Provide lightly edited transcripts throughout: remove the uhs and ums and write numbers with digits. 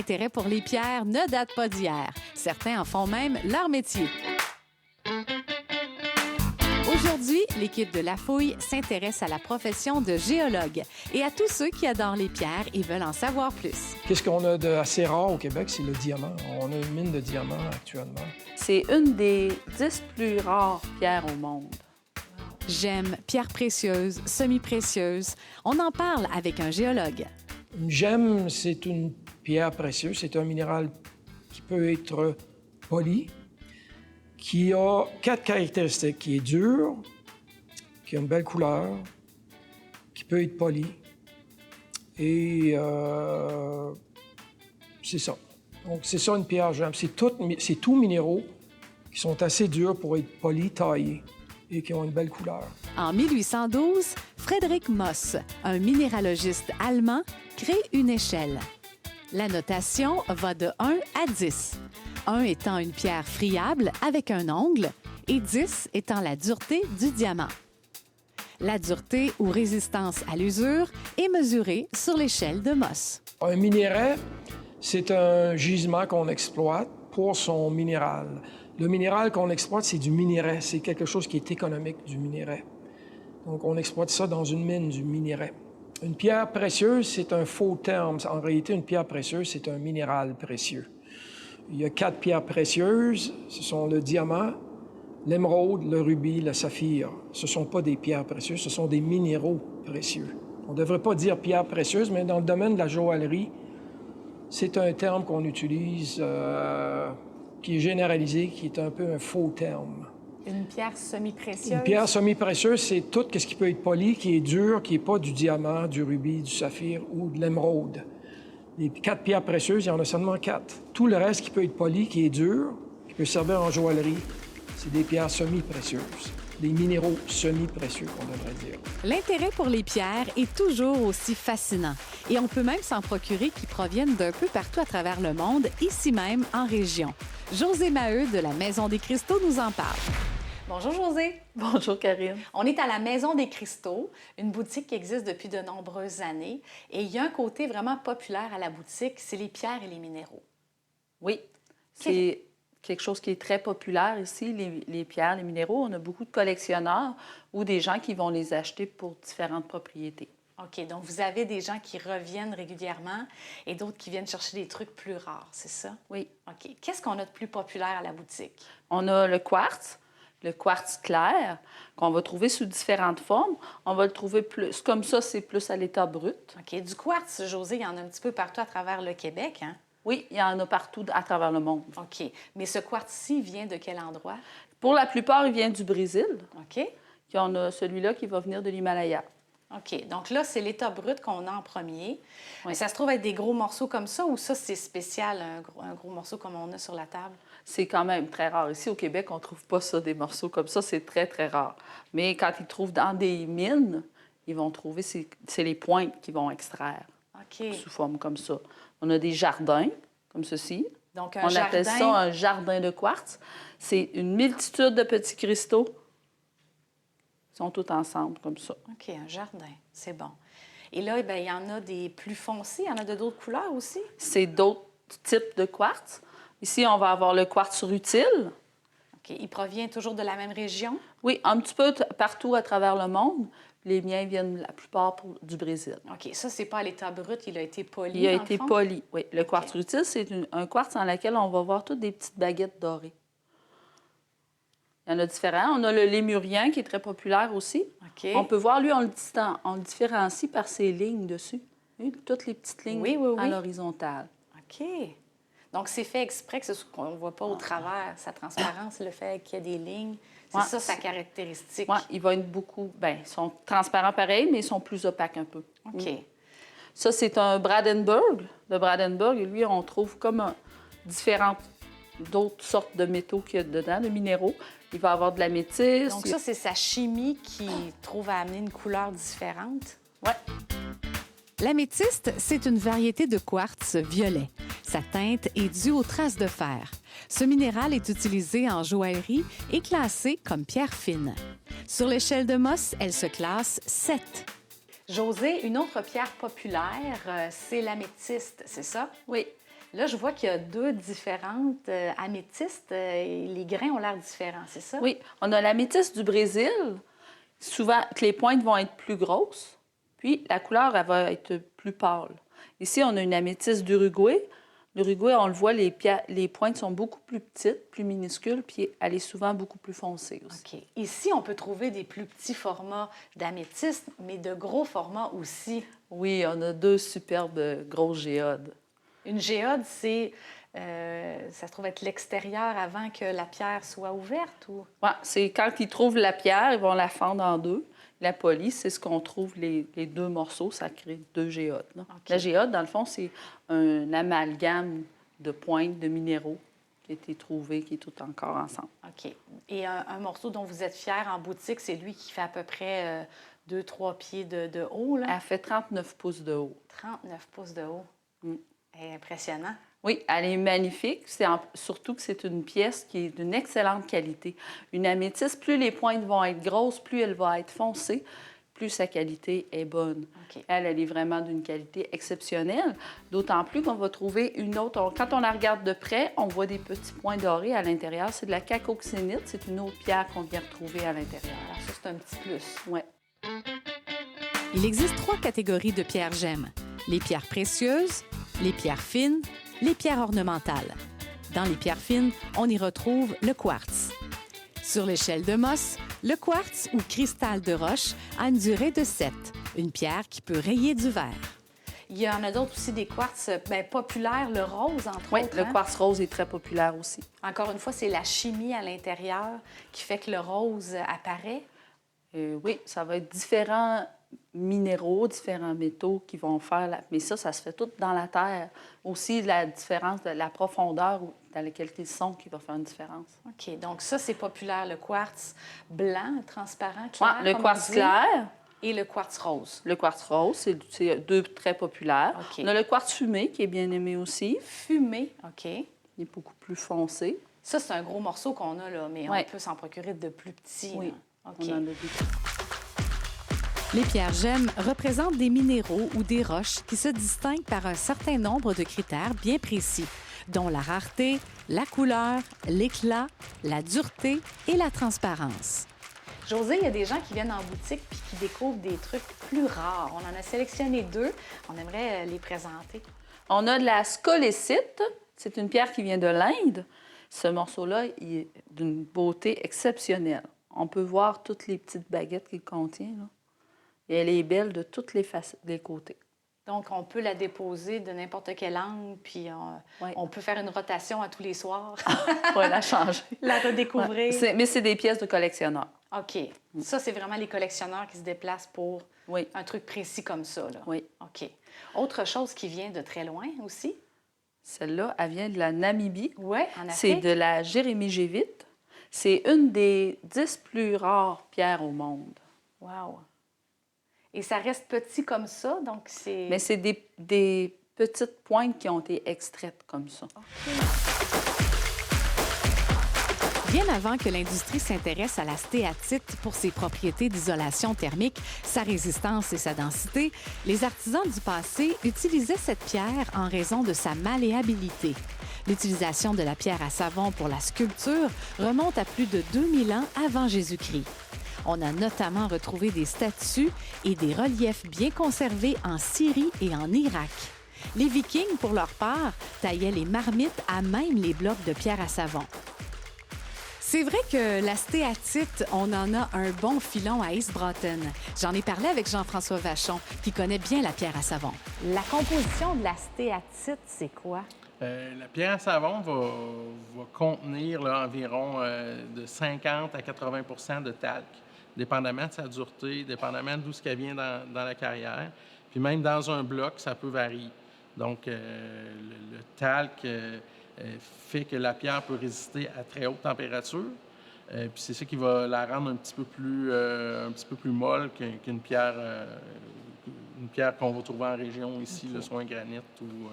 L'intérêt pour les pierres ne date pas d'hier. Certains en font même leur métier. Aujourd'hui, l'équipe de La Fouille s'intéresse à la profession de géologue et à tous ceux qui adorent les pierres et veulent en savoir plus. Qu'est-ce qu'on a d'assez rare au Québec? C'est le diamant. On a une mine de diamants actuellement. C'est une des 10 plus rares pierres au monde. Gemmes, pierres précieuses, semi-précieuses. On en parle avec un géologue. Une gemme, c'est une pierre précieuse. C'est un minéral qui peut être poli, qui a 4 caractéristiques. Qui est dur, qui a une belle couleur, qui peut être poli. Et c'est ça. Donc, c'est ça une pierre gemme. C'est tous minéraux qui sont assez durs pour être polis, taillés et qui ont une belle couleur. En 1812, Frédéric Moss, un minéralogiste allemand, crée une échelle. La notation va de 1 à 10. 1 étant une pierre friable avec un ongle et 10 étant la dureté du diamant. La dureté ou résistance à l'usure est mesurée sur l'échelle de Moss. Un minerai, c'est un gisement qu'on exploite pour son minéral. Le minéral qu'on exploite, c'est du minerai. C'est quelque chose qui est économique, du minerai. Donc, on exploite ça dans une mine, du minerai. Une pierre précieuse, c'est un faux terme. En réalité, une pierre précieuse, c'est un minéral précieux. Il y a 4 pierres précieuses. Ce sont le diamant, l'émeraude, le rubis, le saphir. Ce ne sont pas des pierres précieuses, ce sont des minéraux précieux. On ne devrait pas dire pierres précieuses, mais dans le domaine de la joaillerie, c'est un terme qu'on utilise, qui est généralisé, qui est un peu un faux terme. Une pierre semi-précieuse? Une pierre semi-précieuse, c'est tout ce qui peut être poli, qui est dur, qui n'est pas du diamant, du rubis, du saphir ou de l'émeraude. Les 4 pierres précieuses, il y en a seulement 4. Tout le reste qui peut être poli, qui est dur, qui peut servir en joaillerie, c'est des pierres semi-précieuses. Des minéraux semi-précieux, on devrait dire. L'intérêt pour les pierres est toujours aussi fascinant et on peut même s'en procurer qui proviennent d'un peu partout à travers le monde, ici même en région. Josée Maheu de la Maison des Cristaux nous en parle. Bonjour Josée. Bonjour Karine. On est à la Maison des Cristaux, une boutique qui existe depuis de nombreuses années. Et il y a un côté vraiment populaire à la boutique, c'est les pierres et les minéraux. Oui, c'est quelque chose qui est très populaire ici, les pierres, les minéraux. On a beaucoup de collectionneurs ou des gens qui vont les acheter pour différentes propriétés. OK, donc vous avez des gens qui reviennent régulièrement et d'autres qui viennent chercher des trucs plus rares, c'est ça? Oui. OK. Qu'est-ce qu'on a de plus populaire à la boutique? On a le quartz clair, qu'on va trouver sous différentes formes. On va le trouver plus, comme ça, c'est plus à l'état brut. OK. Du quartz, Josée, il y en a un petit peu partout à travers le Québec, hein? Oui, il y en a partout à travers le monde. OK. Mais ce quartz-ci vient de quel endroit? Pour la plupart, il vient du Brésil. OK. Il y en a celui-là qui va venir de l'Himalaya. OK. Donc là, c'est l'état brut qu'on a en premier. Oui. Mais ça se trouve être des gros morceaux comme ça ou ça, c'est spécial, un gros morceau comme on a sur la table? C'est quand même très rare. Ici, au Québec, on ne trouve pas ça, des morceaux comme ça. C'est très, très rare. Mais quand ils trouvent dans des mines, ils vont trouver, c'est les pointes qu'ils vont extraire. OK. Sous forme comme ça. On a des jardins, comme ceci. Donc, On appelle ça un jardin de quartz. C'est une multitude de petits cristaux. Ils sont tous ensemble, comme ça. OK, un jardin. C'est bon. Et là, bien, il y en a des plus foncés. Il y en a de d'autres couleurs aussi? C'est d'autres types de quartz. Ici, on va avoir le quartz rutile. OK. Il provient toujours de la même région? Oui, un petit peu partout à travers le monde. Les miens viennent la plupart du Brésil. OK. Ça, c'est pas à l'état brut. Il a été poli. Il a dans été le fond? poli, oui. Le quartz rutile, c'est un quartz dans lequel on va voir toutes des petites baguettes dorées. Il y en a différents. On a le lémurien qui est très populaire aussi. OK. On peut voir, lui, on le différencie par ses lignes dessus. Oui, toutes les petites lignes Oui, oui, oui. à l'horizontale. OK. Donc, c'est fait exprès que qu'on ne voit pas au travers. Sa transparence, le fait qu'il y ait des lignes, c'est Ouais, ça sa caractéristique. Oui, il va être beaucoup... Bien, ils sont transparents pareil, mais ils sont plus opaques un peu. OK. Ça, c'est un Brandenburg. Le Brandenburg, lui, on trouve comme d'autres sortes de métaux qu'il y a dedans, de minéraux. Il va avoir de la métisse. Donc, ça, c'est sa chimie qui trouve à amener une couleur différente? Oui. L'améthyste, c'est une variété de quartz violet. Sa teinte est due aux traces de fer. Ce minéral est utilisé en joaillerie et classé comme pierre fine. Sur l'échelle de Moss, elle se classe 7. Josée, une autre pierre populaire, c'est l'améthyste, c'est ça? Oui. Là, je vois qu'il y a deux différentes améthystes. Et les grains ont l'air différents, c'est ça? Oui, on a l'améthyste du Brésil, souvent que les pointes vont être plus grosses, puis la couleur, elle va être plus pâle. Ici, on a une améthyste d'Uruguay. L'Uruguay, on le voit, les pointes sont beaucoup plus petites, plus minuscules, puis elle est souvent beaucoup plus foncée aussi. OK. Ici, on peut trouver des plus petits formats d'améthyste, mais de gros formats aussi. Oui, on a deux superbes grosses géodes. Une géode, c'est... ça se trouve être l'extérieur avant que la pierre soit ouverte ou... Ouais, c'est quand ils trouvent la pierre, ils vont la fendre en deux. La polie, c'est ce qu'on trouve les deux morceaux, ça crée deux géodes. Là. OK. La géode, dans le fond, c'est un amalgame de pointes, de minéraux qui a été trouvé, qui est tout encore ensemble. OK. Et un morceau dont vous êtes fier en boutique, c'est lui qui fait à peu près 2-3 pieds de haut, là? Elle fait 39 pouces de haut. 39 pouces de haut. Mm. Impressionnant. Oui, elle est magnifique. Surtout que c'est une pièce qui est d'une excellente qualité. Une améthyste, plus les pointes vont être grosses, plus elle va être foncée, plus sa qualité est bonne. OK. Elle est vraiment d'une qualité exceptionnelle, d'autant plus qu'on va trouver une autre. Quand on la regarde de près, on voit des petits points dorés à l'intérieur. C'est de la cacoxénite. C'est une autre pierre qu'on vient retrouver à l'intérieur. Alors ça, c'est un petit plus. Oui. Il existe 3 catégories de pierres gemmes. Les pierres précieuses, les pierres fines, les pierres ornementales. Dans les pierres fines, on y retrouve le quartz. Sur l'échelle de Mohs, le quartz ou cristal de roche a une durée de 7, une pierre qui peut rayer du verre. Il y en a d'autres aussi, des quartz populaires, le rose, entre Oui, autres. le hein? quartz rose est très populaire aussi. Encore une fois, c'est la chimie à l'intérieur qui fait que le rose apparaît. Oui, ça va être différents minéraux, différents métaux qui vont faire... Mais ça se fait tout dans la terre. Aussi, la différence de la profondeur dans laquelle ils sont qui va faire une différence. OK, donc ça, c'est populaire, le quartz blanc, transparent, clair. Ouais, le comme quartz on dit, clair, et le quartz rose. le quartz rose, c'est deux très populaires. OK. On a le quartz fumé qui est bien aimé aussi. Fumé, OK. Il est beaucoup plus foncé. Ça, c'est un gros morceau qu'on a, là, mais Ouais. on peut s'en procurer de plus petits. Oui, là. OK. on en a deux. Les pierres gemmes représentent des minéraux ou des roches qui se distinguent par un certain nombre de critères bien précis, dont la rareté, la couleur, l'éclat, la dureté et la transparence. José, il y a des gens qui viennent en boutique puis qui découvrent des trucs plus rares. On en a sélectionné 2. On aimerait les présenter. On a de la scolécite. C'est une pierre qui vient de l'Inde. Ce morceau-là, il est d'une beauté exceptionnelle. On peut voir toutes les petites baguettes qu'il contient, là. Et elle est belle de tous les côtés. Donc, on peut la déposer de n'importe quel angle, puis Ouais. on peut faire une rotation à tous les soirs, On va la changer. la redécouvrir. Ouais. Mais c'est des pièces de collectionneurs. OK. Ça, c'est vraiment les collectionneurs qui se déplacent pour Oui. un truc précis comme ça, là. Oui. OK. Autre chose qui vient de très loin aussi? Celle-là, elle vient de la Namibie. Oui, en C'est Afrique. de la jérémie-gévite. C'est une des 10 plus rares pierres au monde. Wow. Et ça reste petit comme ça, donc c'est... Mais c'est des petites pointes qui ont été extraites comme ça. Bien avant que l'industrie s'intéresse à la stéatite pour ses propriétés d'isolation thermique, sa résistance et sa densité, les artisans du passé utilisaient cette pierre en raison de sa malléabilité. L'utilisation de la pierre à savon pour la sculpture remonte à plus de 2000 ans avant Jésus-Christ. On a notamment retrouvé des statues et des reliefs bien conservés en Syrie et en Irak. Les Vikings, pour leur part, taillaient les marmites à même les blocs de pierre à savon. C'est vrai que la stéatite, on en a un bon filon à East Broughton. J'en ai parlé avec Jean-François Vachon, qui connaît bien la pierre à savon. La composition de la stéatite, c'est quoi? La pierre à savon va contenir là, environ de 50 à 80 de talc, dépendamment de sa dureté, dépendamment d'où ce qu'elle vient dans la carrière. Puis même dans un bloc, ça peut varier. Donc, le talc fait que la pierre peut résister à très haute température. Puis c'est ça qui va la rendre un petit peu plus molle qu'une pierre, une pierre qu'on va trouver en région ici, OK. là, soit un granit ou...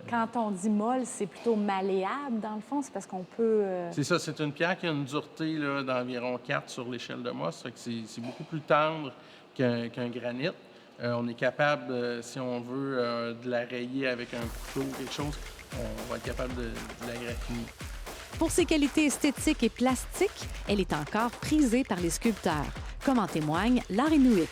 Quand on dit molle, c'est plutôt malléable, dans le fond? C'est parce qu'on peut... C'est ça, c'est une pierre qui a une dureté là, d'environ 4 sur l'échelle de Mohs. Fait que c'est beaucoup plus tendre qu'un granit. On est capable, si on veut, de la rayer avec un couteau ou quelque chose. on va être capable de la graffiner. Pour ses qualités esthétiques et plastiques, elle est encore prisée par les sculpteurs, comme en témoigne l'art inuit.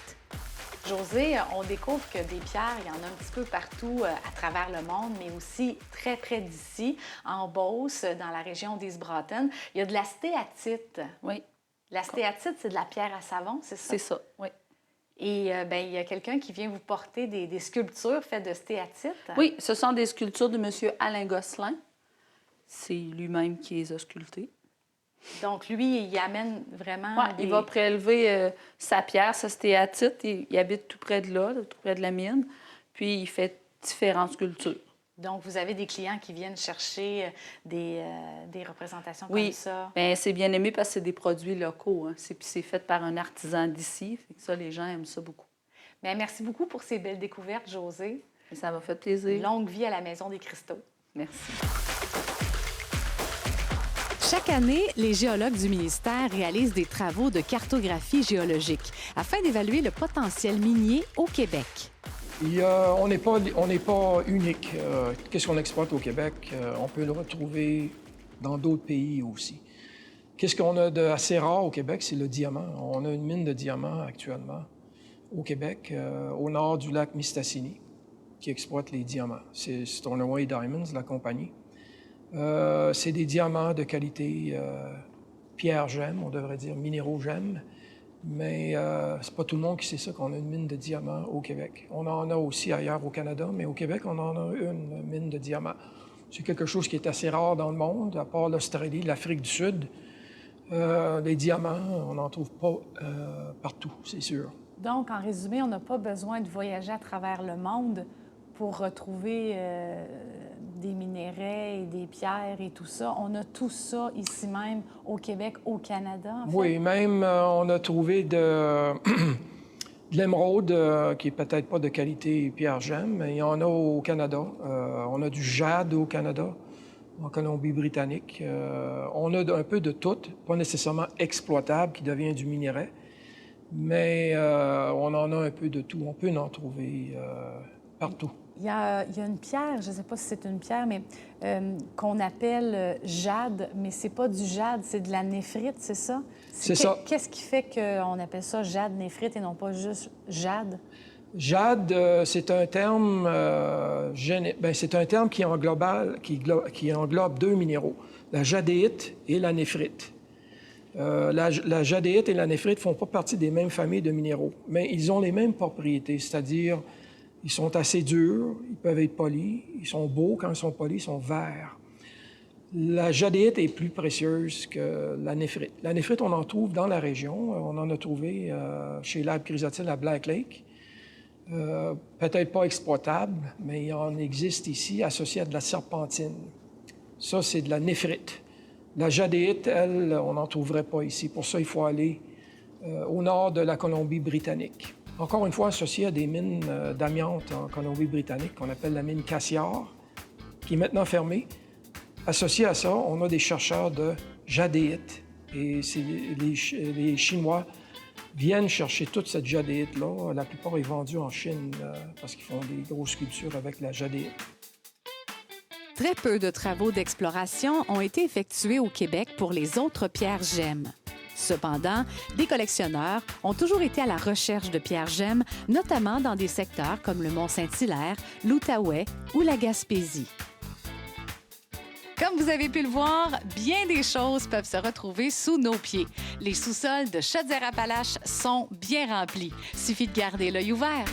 Josée, on découvre que des pierres, il y en a un petit peu partout à travers le monde, mais aussi très près d'ici, en Beauce, dans la région d'East-Broughton. Il y a de la stéatite. Oui, La stéatite, c'est de la pierre à savon, c'est ça? c'est ça, oui. Et il y a quelqu'un qui vient vous porter des sculptures faites de stéatite. Oui, ce sont des sculptures de M. Alain Gosselin. C'est lui-même qui les a sculptées. Donc, lui, il amène vraiment Ouais, il va prélever sa pierre, sa stéatite. Il habite tout près de là, tout près de la mine. Puis, il fait différentes sculptures. Donc, vous avez des clients qui viennent chercher des représentations Oui, comme ça. bien, c'est bien aimé parce que c'est des produits locaux. Hein. C'est fait par un artisan d'ici. Fait que ça, les gens aiment ça beaucoup. Bien, merci beaucoup pour ces belles découvertes, Josée. Et ça m'a fait plaisir. Longue vie à la Maison des Cristaux. Merci. Chaque année, les géologues du ministère réalisent des travaux de cartographie géologique afin d'évaluer le potentiel minier au Québec. On n'est pas unique. Qu'est-ce qu'on exploite au Québec? On peut le retrouver dans d'autres pays aussi. Qu'est-ce qu'on a d'assez rare au Québec? C'est le diamant. On a une mine de diamants actuellement au Québec, au nord du lac Mistassini, qui exploite les diamants. C'est Stornoway Diamonds, la compagnie. C'est des diamants de qualité pierre-gemme, on devrait dire minéraux-gemme. Mais c'est pas tout le monde qui sait ça, qu'on a une mine de diamants au Québec. On en a aussi ailleurs au Canada, mais au Québec, on en a une mine de diamants. C'est quelque chose qui est assez rare dans le monde, à part l'Australie, l'Afrique du Sud. Les diamants, on n'en trouve pas partout, c'est sûr. Donc, en résumé, on n'a pas besoin de voyager à travers le monde pour retrouver des minéraux et des pierres et tout ça. On a tout ça ici même au Québec, au Canada, en fait. Oui, même on a trouvé de l'émeraude, qui est peut-être pas de qualité pierre-gemme, mais il y en a au Canada. On a du jade au Canada, en Colombie-Britannique. On a un peu de tout, pas nécessairement exploitable, qui devient du minerai, mais on en a un peu de tout. On peut en trouver partout. Il y a une pierre, je ne sais pas si c'est une pierre, mais qu'on appelle jade, mais c'est pas du jade, c'est de la néphrite, c'est ça? C'est ça. Qu'est-ce qui fait qu'on appelle ça jade néphrite et non pas juste jade? Jade, c'est un terme, c'est un terme qui englobe deux minéraux, la jadéite et la néphrite. La jadéite et la néphrite ne font pas partie des mêmes familles de minéraux, mais ils ont les mêmes propriétés, c'est-à-dire ils sont assez durs, ils peuvent être polis, ils sont beaux quand ils sont polis, ils sont verts. La jadéite est plus précieuse que la néphrite. La néphrite, on en trouve dans la région. On en a trouvé chez l'Arbre chrysotile à Black Lake. Peut-être pas exploitable, mais il en existe ici, associé à de la serpentine. Ça, c'est de la néphrite. La jadéite, elle, on n'en trouverait pas ici. Pour ça, il faut aller au nord de la Colombie-Britannique. Encore une fois, associé à des mines d'amiante en Colombie-Britannique qu'on appelle la mine Cassiar, qui est maintenant fermée. Associé à ça, on a des chercheurs de jadéite. Et les Chinois viennent chercher toute cette jadéite-là. La plupart est vendue en Chine parce qu'ils font des grosses sculptures avec la jadéite. Très peu de travaux d'exploration ont été effectués au Québec pour les autres pierres gemmes. Cependant, des collectionneurs ont toujours été à la recherche de pierres gemmes, notamment dans des secteurs comme le Mont-Saint-Hilaire, l'Outaouais ou la Gaspésie. Comme vous avez pu le voir, bien des choses peuvent se retrouver sous nos pieds. Les sous-sols de Chaudière-Appalaches sont bien remplis. Suffit de garder l'œil ouvert.